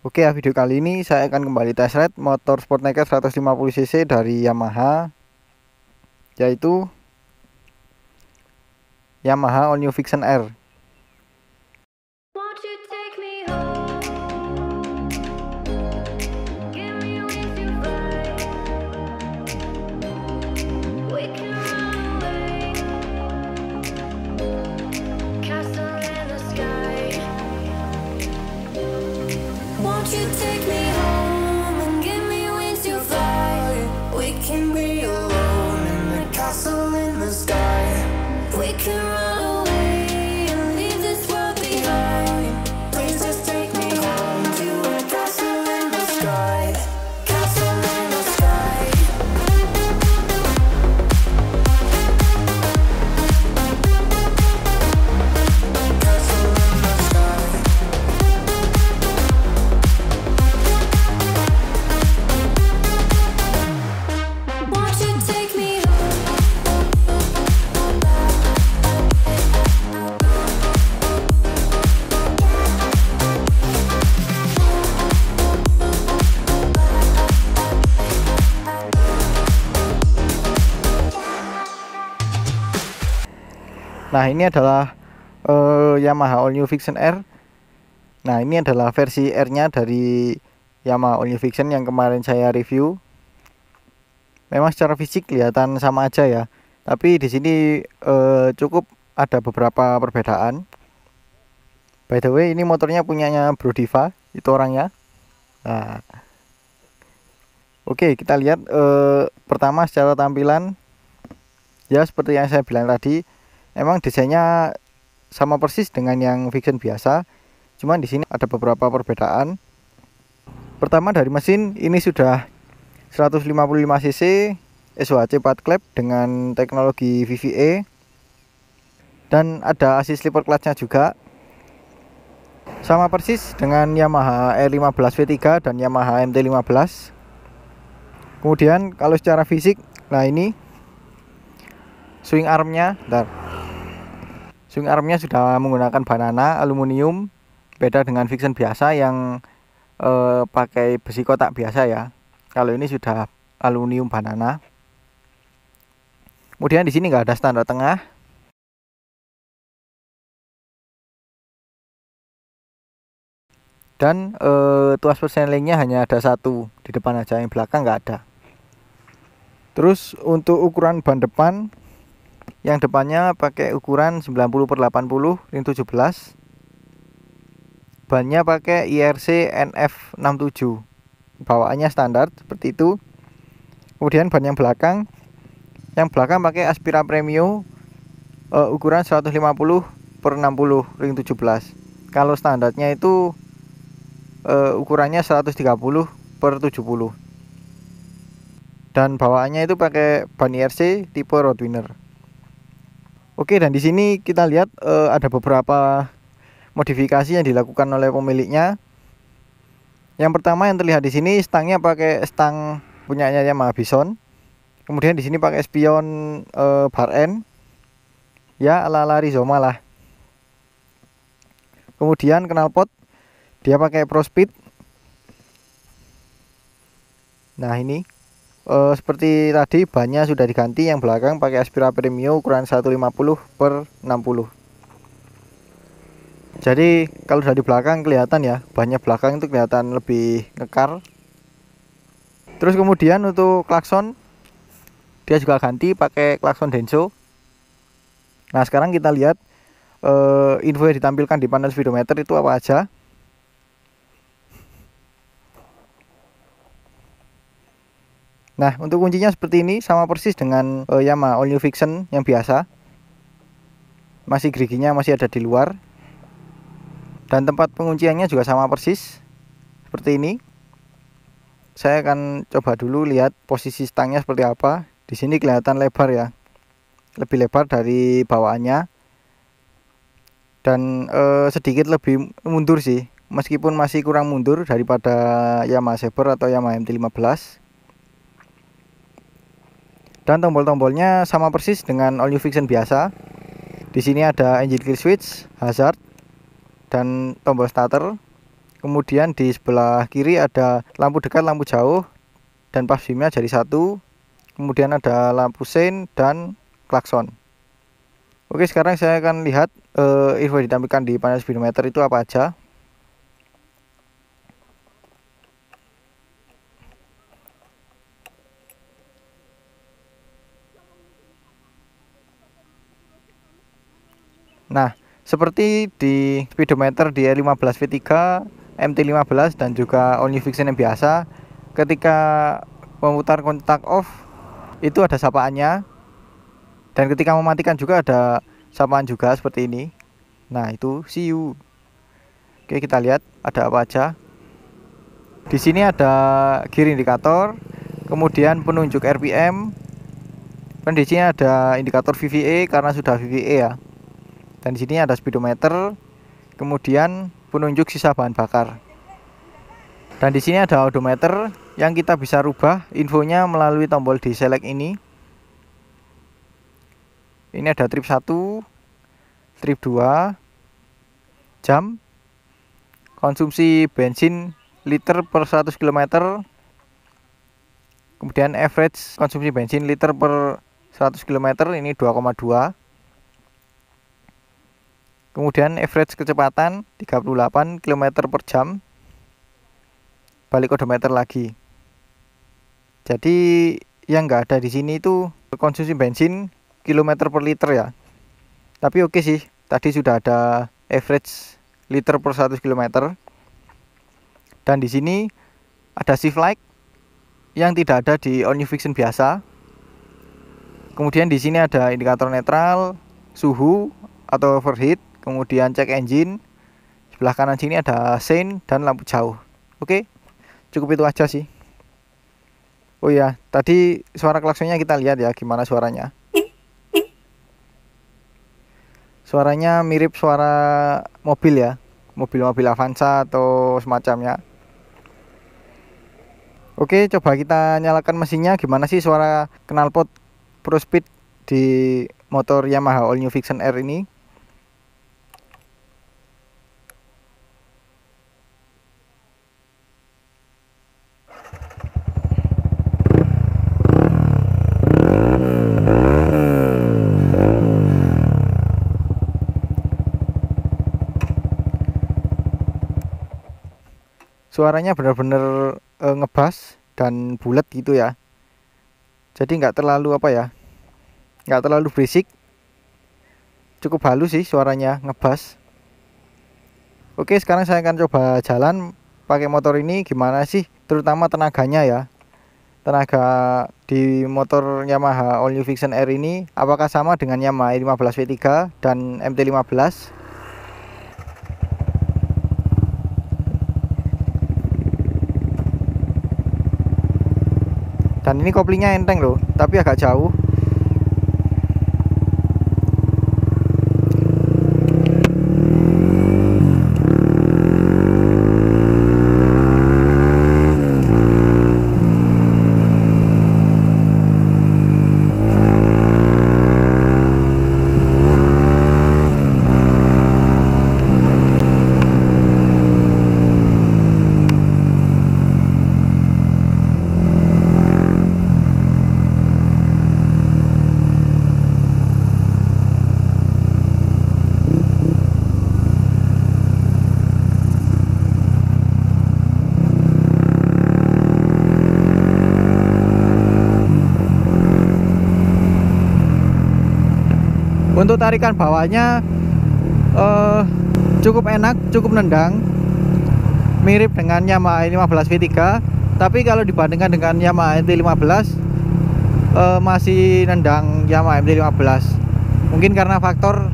Oke ya, video kali ini saya akan kembali test ride motor sport naked 150 cc dari Yamaha, yaitu Yamaha All New Vision R. Won't you take me home? Give me wings to fly. We can run away. Castle in the sky. Won't you take me home and give me wings to fly? We can be alone in the castle in the sky. We can run away and leave this world behind. Please just take me home to a castle in the sky. Castle in the sky. Castle in the sky. Won't you take me Nah, ini adalah Yamaha All New Vision R. Nah, ini adalah versi R-nya dari Yamaha All New Vision yang kemarin saya review. Memang secara fisik kelihatan sama aja ya, tapi di sini cukup ada beberapa perbedaan. By the way, ini motornya punyanya Bro Diva, itu orangnya. Nah, oke, kita lihat pertama secara tampilan. Ya, seperti yang saya bilang tadi, emang desainnya sama persis dengan yang Vision biasa. Cuman di sini ada beberapa perbedaan. Pertama dari mesin, ini sudah 155 cc SOHC 4 klep dengan teknologi VVA. Dan ada assist slipper clutch-nya juga. Sama persis dengan Yamaha R15 V3 dan Yamaha MT15. Kemudian kalau secara fisik, nah ini swing armnya, swing armnya sudah menggunakan banana aluminium, beda dengan Vision biasa yang pakai besi kotak biasa ya. Kalau ini sudah aluminium banana. Kemudian di sini nggak ada standar tengah. Dan tuas persnelingnya hanya ada satu di depan aja, yang belakang nggak ada. Terus untuk ukuran ban depan, yang depannya pakai ukuran 90/80 ring 17. Bannya pakai IRC NF67. Bawaannya standar seperti itu. Kemudian ban yang belakang pakai Aspira Premio ukuran 150/60 ring 17. Kalau standarnya itu ukurannya 130/70. Dan bawaannya itu pakai ban IRC tipe Roadwinner. Oke, dan di sini kita lihat ada beberapa modifikasi yang dilakukan oleh pemiliknya. Yang pertama yang terlihat di sini, stangnya pakai stang punyanya Yamaha Bison. Kemudian di sini pakai spion bar end, ya ala-ala Rizoma lah. Kemudian knalpot dia pakai Pro Speed. Nah ini seperti tadi, bannya sudah diganti, yang belakang pakai Aspira Premio ukuran 150/60. Jadi kalau dari belakang kelihatan ya, bannya belakang itu kelihatan lebih ngekar. Terus kemudian untuk klakson, dia juga ganti pakai klakson Denso. Nah sekarang kita lihat info yang ditampilkan di panel speedometer itu apa aja. Nah untuk kuncinya seperti ini, sama persis dengan Yamaha All New Vision yang biasa. Masih geriginya masih ada di luar. Dan tempat pengunciannya juga sama persis seperti ini. Saya akan coba dulu lihat posisi stangnya seperti apa. Di sini kelihatan lebar ya, lebih lebar dari bawaannya. Dan sedikit lebih mundur sih, meskipun masih kurang mundur daripada Yamaha Saber atau Yamaha MT15. Dan tombol-tombolnya sama persis dengan All New Vision biasa. Di sini ada engine kill switch, hazard, dan tombol starter. Kemudian di sebelah kiri ada lampu dekat, lampu jauh, dan pas beamnya jadi 1. Kemudian ada lampu sein dan klakson. Oke, sekarang saya akan lihat info yang ditampilkan di panel speedometer itu apa aja. Nah, seperti di speedometer di E15 V3, MT15 dan juga all new fiction yang biasa, ketika memutar kontak off itu ada sapaannya, dan ketika mematikan juga ada sapaan juga seperti ini. Nah, itu see you. Oke, kita lihat ada apa aja. Di sini ada gear indikator, kemudian penunjuk RPM, dan di sini ada indikator VVA karena sudah VVA ya. Dan di sini ada speedometer, kemudian penunjuk sisa bahan bakar. Dan di sini ada odometer yang kita bisa rubah infonya melalui tombol di select ini. Ini ada trip 1, trip 2, jam, konsumsi bensin liter per 100 km, kemudian average konsumsi bensin liter per 100 km ini 2,2. Kemudian average kecepatan 38 km per jam. Balik odometer lagi. Jadi yang nggak ada di sini itu konsumsi bensin kilometer per liter ya. Tapi oke sih, tadi sudah ada average liter per 100 km. Dan di sini ada shift light yang tidak ada di all new fiction biasa. Kemudian di sini ada indikator netral, suhu atau overheat, kemudian cek engine. Sebelah kanan sini ada sein dan lampu jauh. Oke, cukup itu aja sih. Oh ya, tadi suara klaksonnya kita lihat ya gimana suaranya. Suaranya mirip suara mobil ya, mobil-mobil Avanza atau semacamnya. Oke, coba kita nyalakan mesinnya. Gimana sih suara knalpot Pro Speed di motor Yamaha All New Vision R ini? Suaranya benar-benar ngebas dan bulat gitu ya. Jadi nggak terlalu apa ya, nggak terlalu berisik, cukup halus sih suaranya, ngebas. Oke, sekarang saya akan coba jalan pakai motor ini gimana sih, terutama tenaganya ya. Tenaga di motor Yamaha All New Vision R ini apakah sama dengan Yamaha E15 V3 dan MT15? Dan ini koplingnya enteng loh, tapi agak jauh. Untuk tarikan bawahnya cukup enak, cukup nendang, mirip dengan Yamaha E15 V3. Tapi kalau dibandingkan dengan Yamaha MT15 masih nendang Yamaha MT15. Mungkin karena faktor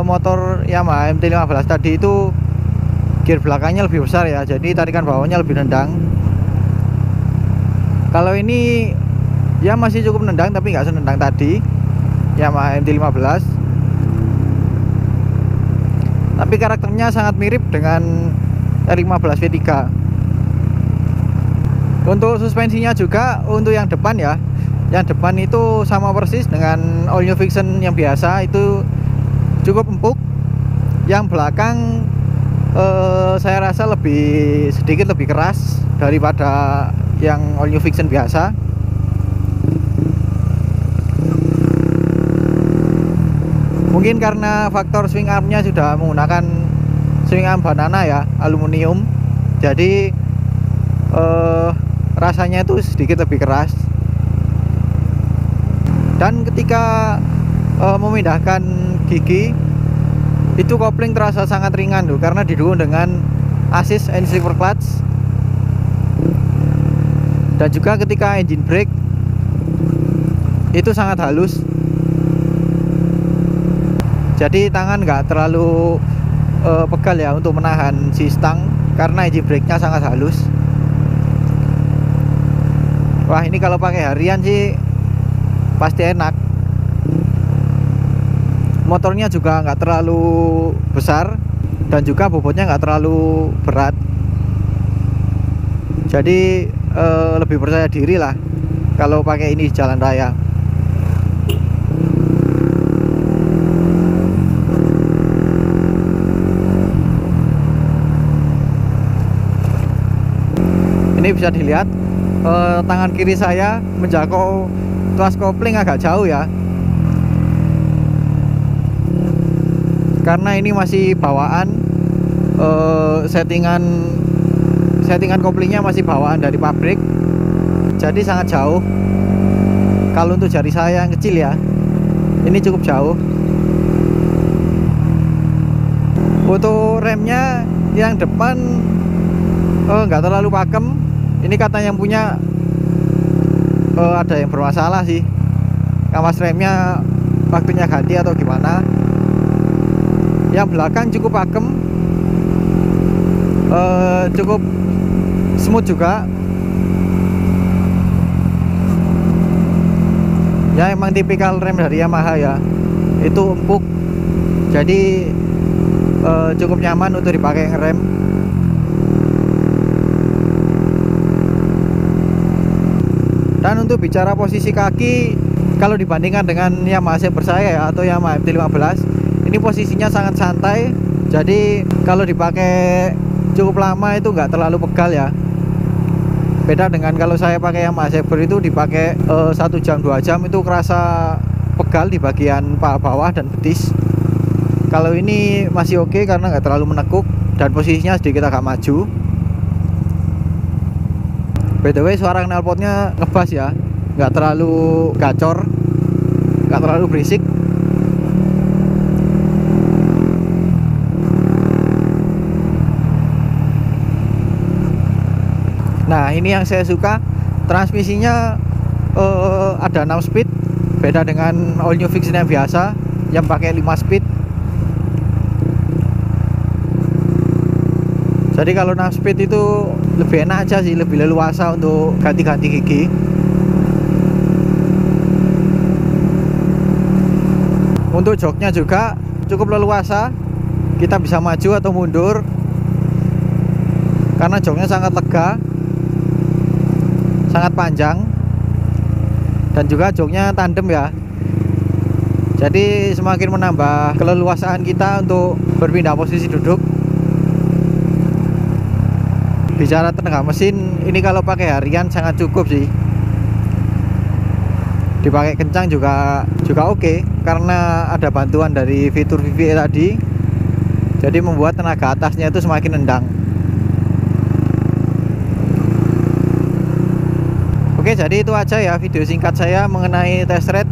motor Yamaha MT15 tadi itu gear belakangnya lebih besar ya, jadi tarikan bawahnya lebih nendang. Kalau ini ya masih cukup nendang tapi nggak senendang tadi Yamaha MT15. Tapi karakternya sangat mirip dengan R15 V3. Untuk suspensinya juga untuk yang depan ya, yang depan itu sama persis dengan All New Vision yang biasa, itu cukup empuk. Yang belakang saya rasa sedikit lebih keras daripada yang all new Vixen biasa. Mungkin karena faktor swing armnya sudah menggunakan swing arm banana ya, aluminium, jadi rasanya itu sedikit lebih keras. Dan ketika memindahkan gigi itu kopling terasa sangat ringan tuh, karena didukung dengan assist and slipper clutch. Dan juga ketika engine brake itu sangat halus, jadi tangan nggak terlalu pegal ya untuk menahan si stang, karena engine brake-nya sangat halus. Wah, ini kalau pakai harian sih pasti enak. Motornya juga nggak terlalu besar dan juga bobotnya nggak terlalu berat, jadi lebih percaya diri lah kalau pakai ini di jalan raya. Ini bisa dilihat tangan kiri saya menjangkau tuas kopling agak jauh ya, karena ini masih bawaan. Settingan koplingnya masih bawaan dari pabrik, jadi sangat jauh. Kalau untuk jari saya yang kecil ya, ini cukup jauh. Untuk remnya yang depan nggak terlalu pakem. Ini kata yang punya ada yang bermasalah sih, kawas remnya waktunya ganti atau gimana. Yang belakang cukup pakem, cukup smooth juga ya, emang tipikal rem dari Yamaha ya, itu empuk, jadi cukup nyaman untuk dipakai ngerem. Dan untuk bicara posisi kaki, kalau dibandingkan dengan Yamaha Saber saya ya, atau Yamaha MT-15, ini posisinya sangat santai, jadi kalau dipakai cukup lama itu nggak terlalu pegal ya. Beda dengan kalau saya pakai Yamaha Saber itu dipakai 1 jam 2 jam itu kerasa pegal di bagian paha bawah dan betis. Kalau ini masih oke karena nggak terlalu menekuk dan posisinya sedikit agak maju. By the way, suara knalpotnya ngebas ya, nggak terlalu gacor, nggak terlalu berisik. Nah, ini yang saya suka, transmisinya ada 6 speed, beda dengan all new Vixen yang biasa yang pakai 5 speed. Jadi kalau 6 speed itu lebih enak aja sih, lebih leluasa untuk ganti-ganti gigi. Untuk joknya juga cukup leluasa, kita bisa maju atau mundur karena joknya sangat lega, sangat panjang, dan juga joknya tandem ya, jadi semakin menambah keleluasaan kita untuk berpindah posisi duduk. Bicara tenaga mesin, ini kalau pakai harian sangat cukup sih. Dipakai kencang juga oke, karena ada bantuan dari fitur VVA tadi, jadi membuat tenaga atasnya itu semakin nendang. Oke, jadi itu aja ya video singkat saya mengenai test ride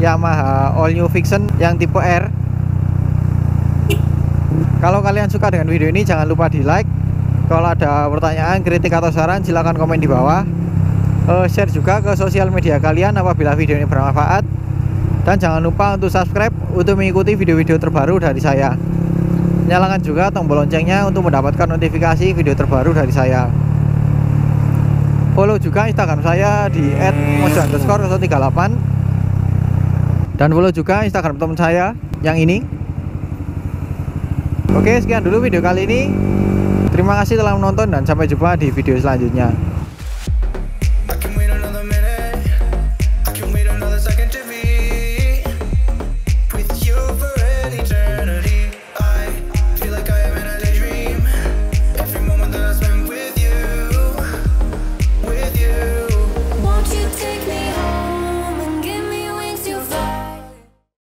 Yamaha all new Vixen yang tipe R. Kalau kalian suka dengan video ini, jangan lupa di like. Kalau ada pertanyaan, kritik atau saran, silahkan komen di bawah. Share juga ke sosial media kalian apabila video ini bermanfaat. Dan jangan lupa untuk subscribe untuk mengikuti video-video terbaru dari saya. Nyalakan juga tombol loncengnya untuk mendapatkan notifikasi video terbaru dari saya. Follow juga Instagram saya di @mojo_38. Dan follow juga Instagram teman saya yang ini. Oke, sekian dulu video kali ini. Terima kasih telah menonton dan sampai jumpa di video selanjutnya.